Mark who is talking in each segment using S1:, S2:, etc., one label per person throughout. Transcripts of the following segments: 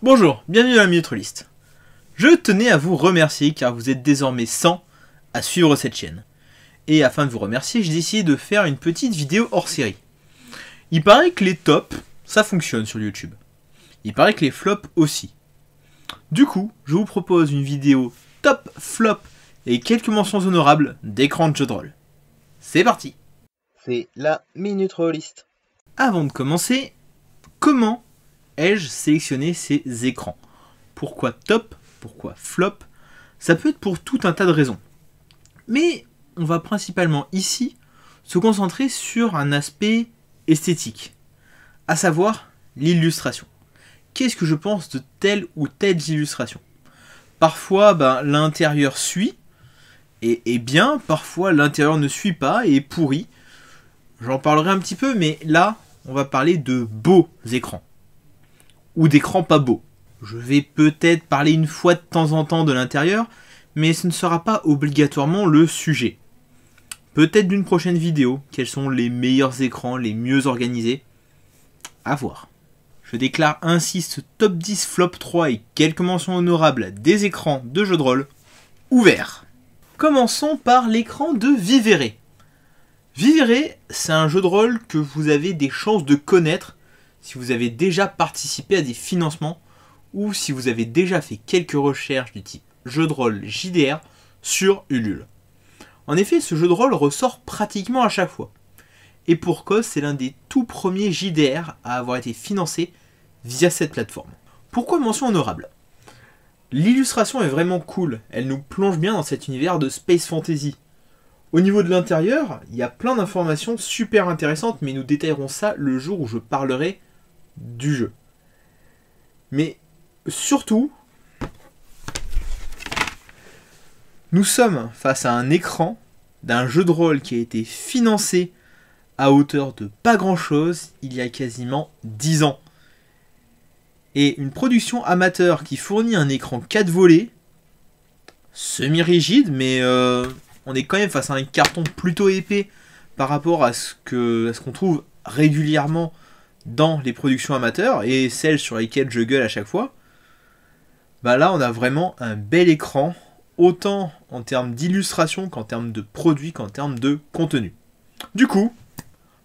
S1: Bonjour, bienvenue dans la Minute List. Je tenais à vous remercier car vous êtes désormais 100 à suivre cette chaîne. Et afin de vous remercier, j'ai décidé de faire une petite vidéo hors série. Il paraît que les tops, ça fonctionne sur YouTube. Il paraît que les flops aussi. Du coup, je vous propose une vidéo top, flop et quelques mentions honorables d'écran de jeu de rôle. C'est parti!
S2: C'est la Minute List.
S1: Avant de commencer, comment ai-je sélectionné ces écrans? Pourquoi top? Pourquoi flop? Ça peut être pour tout un tas de raisons. Mais on va principalement ici se concentrer sur un aspect esthétique, à savoir l'illustration. Qu'est-ce que je pense de telle ou telle illustration? Parfois, l'intérieur suit et est bien, parfois l'intérieur ne suit pas et est pourri. J'en parlerai un petit peu, mais là, on va parler de beaux écrans. Ou d'écrans pas beaux. Je vais peut-être parler une fois de temps en temps de l'intérieur, mais ce ne sera pas obligatoirement le sujet. Peut-être d'une prochaine vidéo, quels sont les meilleurs écrans, les mieux organisés. À voir. Je déclare ainsi ce top 10 flop 3 et quelques mentions honorables des écrans de jeux de rôle ouverts. Commençons par l'écran de Vivere. Vivere, c'est un jeu de rôle que vous avez des chances de connaître si vous avez déjà participé à des financements ou si vous avez déjà fait quelques recherches du type jeu de rôle JDR sur Ulule. En effet, ce jeu de rôle ressort pratiquement à chaque fois. Et pour cause, c'est l'un des tout premiers JDR à avoir été financé via cette plateforme. Pourquoi mention honorable? L'illustration est vraiment cool, elle nous plonge bien dans cet univers de Space Fantasy. Au niveau de l'intérieur, il y a plein d'informations super intéressantes, mais nous détaillerons ça le jour où je parlerai du jeu. Mais surtout, nous sommes face à un écran d'un jeu de rôle qui a été financé à hauteur de pas grand chose il y a quasiment 10 ans. Et une production amateur qui fournit un écran 4 volets, semi-rigide, mais on est quand même face à un carton plutôt épais par rapport à ce qu'on trouve régulièrement dans les productions amateurs et celles sur lesquelles je gueule à chaque fois. Là on a vraiment un bel écran, autant en termes d'illustration qu'en termes de produit, qu'en termes de contenu. Du coup,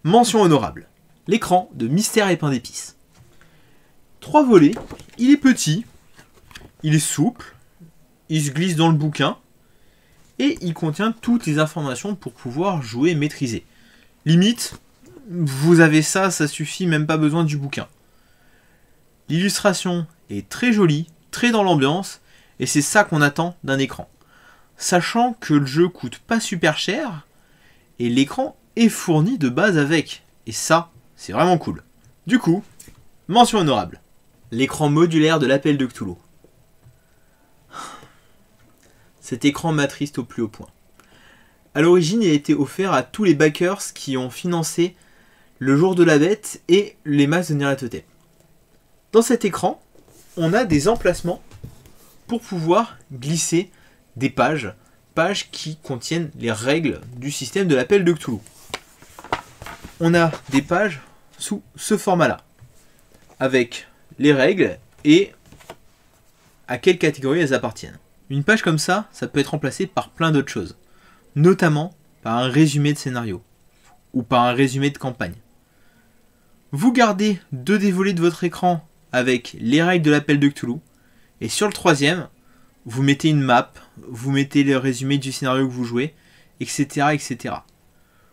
S1: mention honorable. L'écran de Mystère et Pain d'épices. 3 volets, il est petit, il est souple, il se glisse dans le bouquin, et il contient toutes les informations pour pouvoir jouer et maîtriser. Limite, vous avez ça suffit, même pas besoin du bouquin. L'illustration est très jolie, très dans l'ambiance, et c'est ça qu'on attend d'un écran. Sachant que le jeu coûte pas super cher, et l'écran est fourni de base avec. Et ça, c'est vraiment cool. Du coup, mention honorable. L'écran modulaire de l'Appel de Cthulhu. Cet écran m'attriste au plus haut point. A l'origine, il a été offert à tous les backers qui ont financé le Jour de la Bête et les Masques de Nyarlathotep. Dans cet écran, on a des emplacements pour pouvoir glisser des pages qui contiennent les règles du système de l'Appel de Cthulhu. On a des pages sous ce format-là, avec les règles et à quelle catégorie elles appartiennent. Une page comme ça peut être remplacée par plein d'autres choses, notamment par un résumé de scénario ou par un résumé de campagne. Vous gardez 2 des volets de votre écran avec les règles de l'Appel de Cthulhu, et sur le 3e, vous mettez une map, vous mettez le résumé du scénario que vous jouez, etc. etc.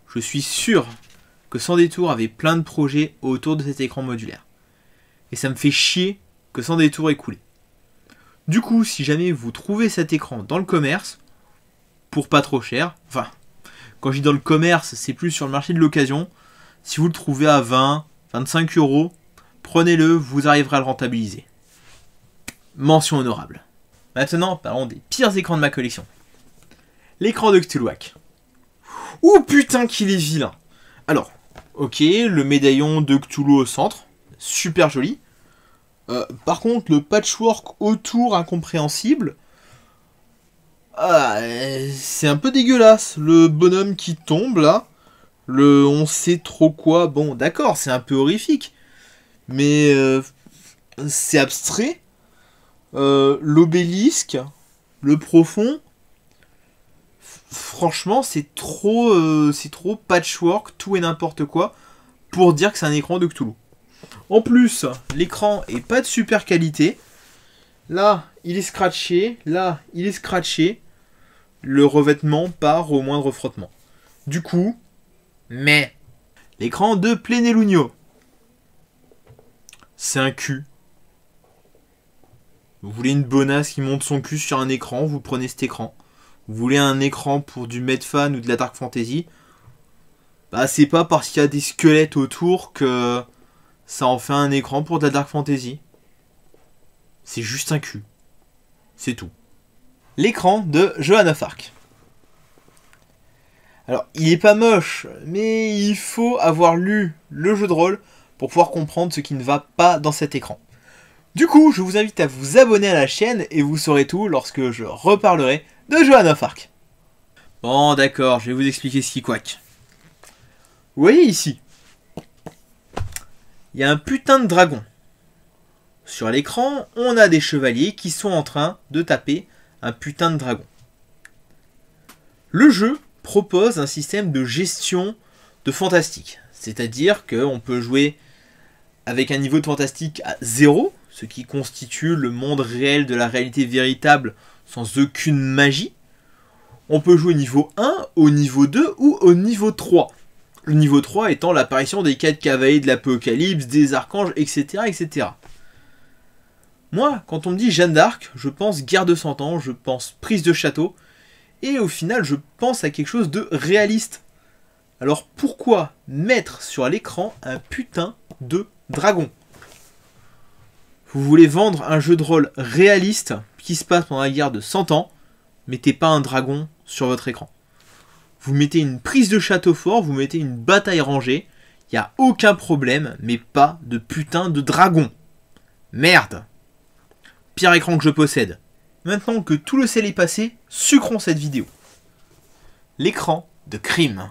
S1: Je suis sûr que Sans Détour avait plein de projets autour de cet écran modulaire. Et ça me fait chier que Sans Détour ait coulé. Du coup, si jamais vous trouvez cet écran dans le commerce, pour pas trop cher, enfin, quand je dis dans le commerce, c'est plus sur le marché de l'occasion, si vous le trouvez à 20, 25 euros, prenez-le, vous arriverez à le rentabiliser. Mention honorable. Maintenant, parlons des pires écrans de ma collection. L'écran de Cthulhuac. Oh putain qu'il est vilain. Alors, ok, le médaillon de Cthulhu au centre, super joli. Par contre, le patchwork autour incompréhensible, c'est un peu dégueulasse. Le bonhomme qui tombe là, le on sait trop quoi, bon d'accord, c'est un peu horrifique, mais c'est abstrait. l'obélisque, le profond. Franchement, c'est trop patchwork, tout et n'importe quoi, pour dire que c'est un écran de Cthulhu. En plus, l'écran est pas de super qualité. Là, il est scratché. Là, il est scratché. Le revêtement part au moindre frottement. Du coup, mais l'écran de Plenilunio, c'est un cul. Vous voulez une bonasse qui monte son cul sur un écran, vous prenez cet écran. Vous voulez un écran pour du Medfan ou de la Dark Fantasy, bah c'est pas parce qu'il y a des squelettes autour que ça en fait un écran pour de la Dark Fantasy. C'est juste un cul. C'est tout. L'écran de Johanna Fark. Alors, il est pas moche, mais il faut avoir lu le jeu de rôle pour pouvoir comprendre ce qui ne va pas dans cet écran. Du coup, je vous invite à vous abonner à la chaîne et vous saurez tout lorsque je reparlerai de Johanna Fark. Bon, d'accord, je vais vous expliquer ce qui couac. Vous voyez ici, il y a un putain de dragon. Sur l'écran, on a des chevaliers qui sont en train de taper un putain de dragon. Le jeu propose un système de gestion de fantastique. C'est-à-dire qu'on peut jouer avec un niveau de fantastique à 0, ce qui constitue le monde réel de la réalité véritable sans aucune magie. On peut jouer au niveau 1, au niveau 2 ou au niveau 3. Le niveau 3 étant l'apparition des 4 cavaliers de l'Apocalypse, des archanges, etc., etc. Moi, quand on me dit Jeanne d'Arc, je pense guerre de 100 ans, je pense prise de château, et au final, je pense à quelque chose de réaliste. Alors pourquoi mettre sur l'écran un putain de dragon? Vous voulez vendre un jeu de rôle réaliste qui se passe pendant la guerre de 100 ans, mettez pas un dragon sur votre écran. Vous mettez une prise de château fort, vous mettez une bataille rangée, il n'y a aucun problème, mais pas de putain de dragon. Merde. Pire écran que je possède. Maintenant que tout le sel est passé, sucrons cette vidéo. L'écran de Crime.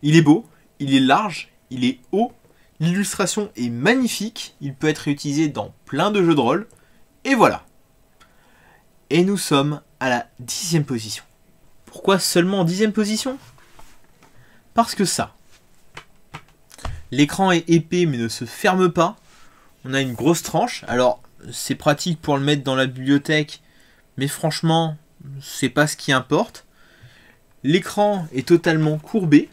S1: Il est beau, il est large, il est haut, l'illustration est magnifique, il peut être réutilisé dans plein de jeux de rôle, et voilà. Et nous sommes à la 10e position. Pourquoi seulement en 10e position? Parce que ça. L'écran est épais mais ne se ferme pas. On a une grosse tranche. Alors, c'est pratique pour le mettre dans la bibliothèque, mais franchement, c'est pas ce qui importe. L'écran est totalement courbé.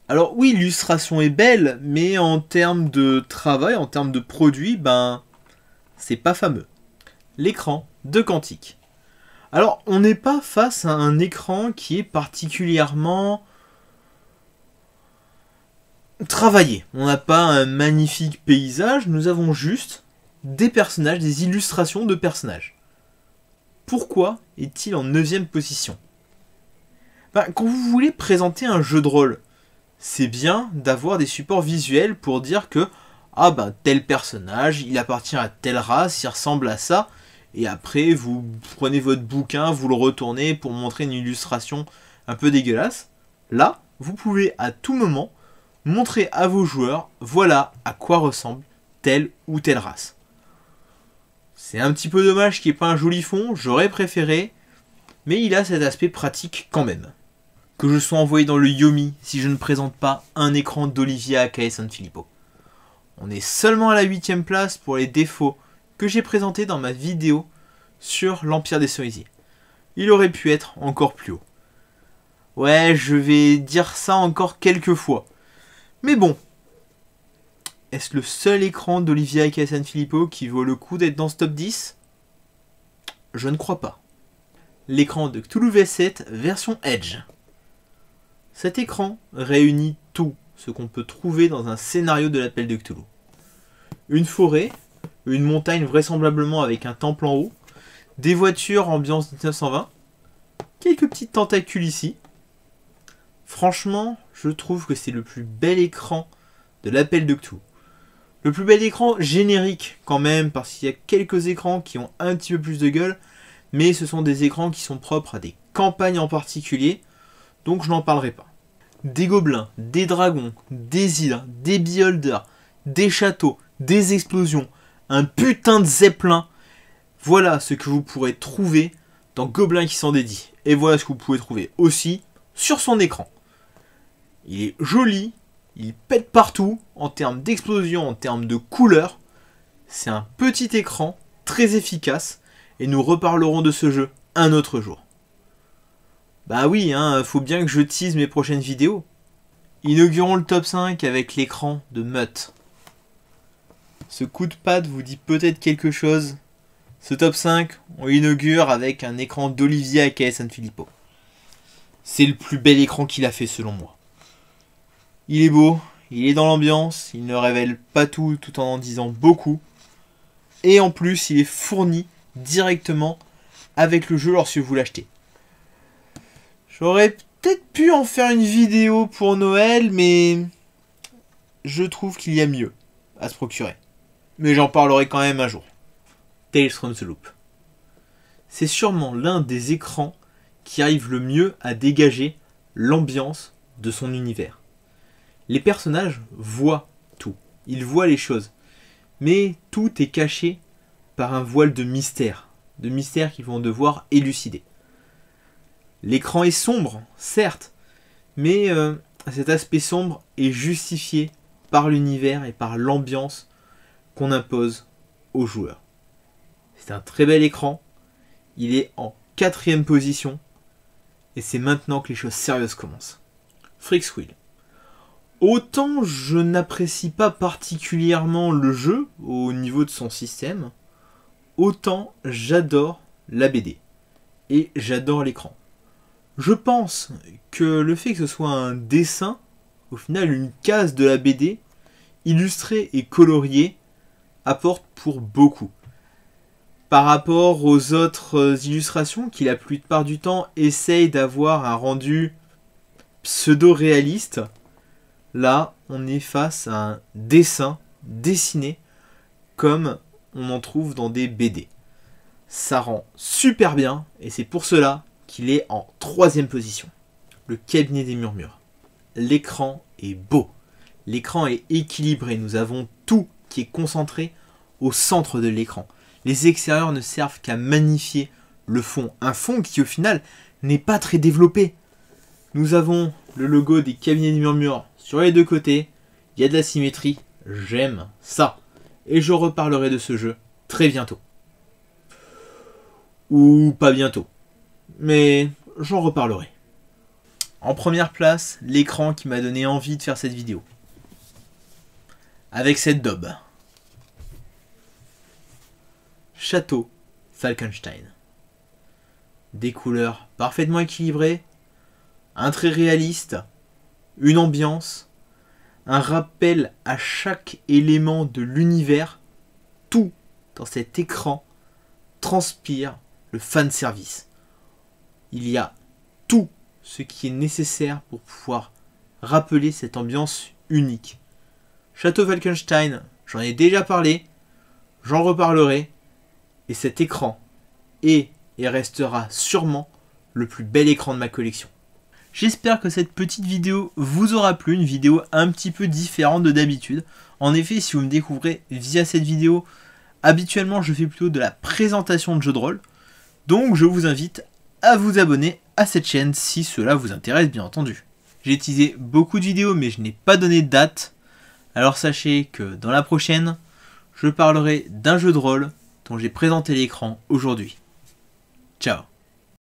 S1: Alors oui, l'illustration est belle, mais en termes de travail, en termes de produit, ben, c'est pas fameux. L'écran de Quantique. Alors, on n'est pas face à un écran qui est particulièrement travaillé. On n'a pas un magnifique paysage, nous avons juste des personnages, des illustrations de personnages. Pourquoi est-il en 9e position? Ben, quand vous voulez présenter un jeu de rôle, c'est bien d'avoir des supports visuels pour dire que ah ben tel personnage, il appartient à telle race, il ressemble à ça, et après vous prenez votre bouquin, vous le retournez pour montrer une illustration un peu dégueulasse. Là, vous pouvez à tout moment montrer à vos joueurs, voilà à quoi ressemble telle ou telle race. C'est un petit peu dommage qu'il n'y ait pas un joli fond, j'aurais préféré, mais il a cet aspect pratique quand même. Que je sois envoyé dans le Yomi si je ne présente pas un écran d'Olivier Aka Sanfilippo. On est seulement à la 8e place pour les défauts que j'ai présentés dans ma vidéo sur l'Empire des Cerisiers. Il aurait pu être encore plus haut. Ouais, je vais dire ça encore quelques fois. Mais bon, est-ce le seul écran d'Olivier Aka Sanfilippo qui vaut le coup d'être dans ce top 10? Je ne crois pas. L'écran de Cthulhu V7 version Edge. Cet écran réunit tout ce qu'on peut trouver dans un scénario de l'appel de Cthulhu. Une forêt, une montagne vraisemblablement avec un temple en haut, des voitures ambiance 1920, quelques petites tentacules ici. Franchement, je trouve que c'est le plus bel écran de l'appel de Cthulhu. Le plus bel écran générique quand même, parce qu'il y a quelques écrans qui ont un petit peu plus de gueule, mais ce sont des écrans qui sont propres à des campagnes en particulier, donc je n'en parlerai pas. Des gobelins, des dragons, des îles, des beholders, des châteaux, des explosions, un putain de zeppelin. Voilà ce que vous pourrez trouver dans Gobelins qui s'en dédie. Et voilà ce que vous pouvez trouver aussi sur son écran. Il est joli, il pète partout en termes d'explosion, en termes de couleurs. C'est un petit écran très efficace et nous reparlerons de ce jeu un autre jour. Bah oui, faut bien que je tease mes prochaines vidéos. Inaugurons le top 5 avec l'écran de Mutt. Ce coup de patte vous dit peut-être quelque chose. Ce top 5, on inaugure avec un écran d'Olivier aka Sanfilippo. C'est le plus bel écran qu'il a fait selon moi. Il est beau, il est dans l'ambiance, il ne révèle pas tout en disant beaucoup. Et en plus, il est fourni directement avec le jeu lorsque vous l'achetez. J'aurais peut-être pu en faire une vidéo pour Noël, mais je trouve qu'il y a mieux à se procurer. Mais j'en parlerai quand même un jour. Tales from the Loop. C'est sûrement l'un des écrans qui arrive le mieux à dégager l'ambiance de son univers. Les personnages voient tout, ils voient les choses, mais tout est caché par un voile de mystère qu'ils vont devoir élucider. L'écran est sombre, certes, mais cet aspect sombre est justifié par l'univers et par l'ambiance qu'on impose aux joueurs. C'est un très bel écran, il est en 4e position, et c'est maintenant que les choses sérieuses commencent. Freaks Wheel. Autant je n'apprécie pas particulièrement le jeu au niveau de son système, autant j'adore la BD et j'adore l'écran. Je pense que le fait que ce soit un dessin, au final une case de la BD, illustrée et coloriée, apporte pour beaucoup. Par rapport aux autres illustrations qui la plupart du temps essayent d'avoir un rendu pseudo-réaliste, là on est face à un dessin dessiné comme on en trouve dans des BD. Ça rend super bien et c'est pour cela qu'il est en 3e position. Le cabinet des murmures. L'écran est beau. L'écran est équilibré. Nous avons tout qui est concentré au centre de l'écran. Les extérieurs ne servent qu'à magnifier le fond. Un fond qui au final n'est pas très développé. Nous avons le logo des cabinets des murmures sur les deux côtés. Il y a de la symétrie. J'aime ça. Et je reparlerai de ce jeu très bientôt. Ou pas bientôt. Mais j'en reparlerai. En première place, l'écran qui m'a donné envie de faire cette vidéo. Avec cette daube. Château Falkenstein. Des couleurs parfaitement équilibrées, un trait réaliste, une ambiance, un rappel à chaque élément de l'univers, tout dans cet écran transpire le fanservice. Il y a tout ce qui est nécessaire pour pouvoir rappeler cette ambiance unique. Château Falkenstein, j'en ai déjà parlé, j'en reparlerai, et cet écran est et restera sûrement le plus bel écran de ma collection. J'espère que cette petite vidéo vous aura plu, une vidéo un petit peu différente de d'habitude. En effet, si vous me découvrez via cette vidéo, habituellement je fais plutôt de la présentation de jeux de rôle. Donc je vous invite à vous abonner à cette chaîne si cela vous intéresse bien entendu. J'ai teasé beaucoup de vidéos mais je n'ai pas donné de date. Alors sachez que dans la prochaine, je parlerai d'un jeu de rôle dont j'ai présenté l'écran aujourd'hui. Ciao.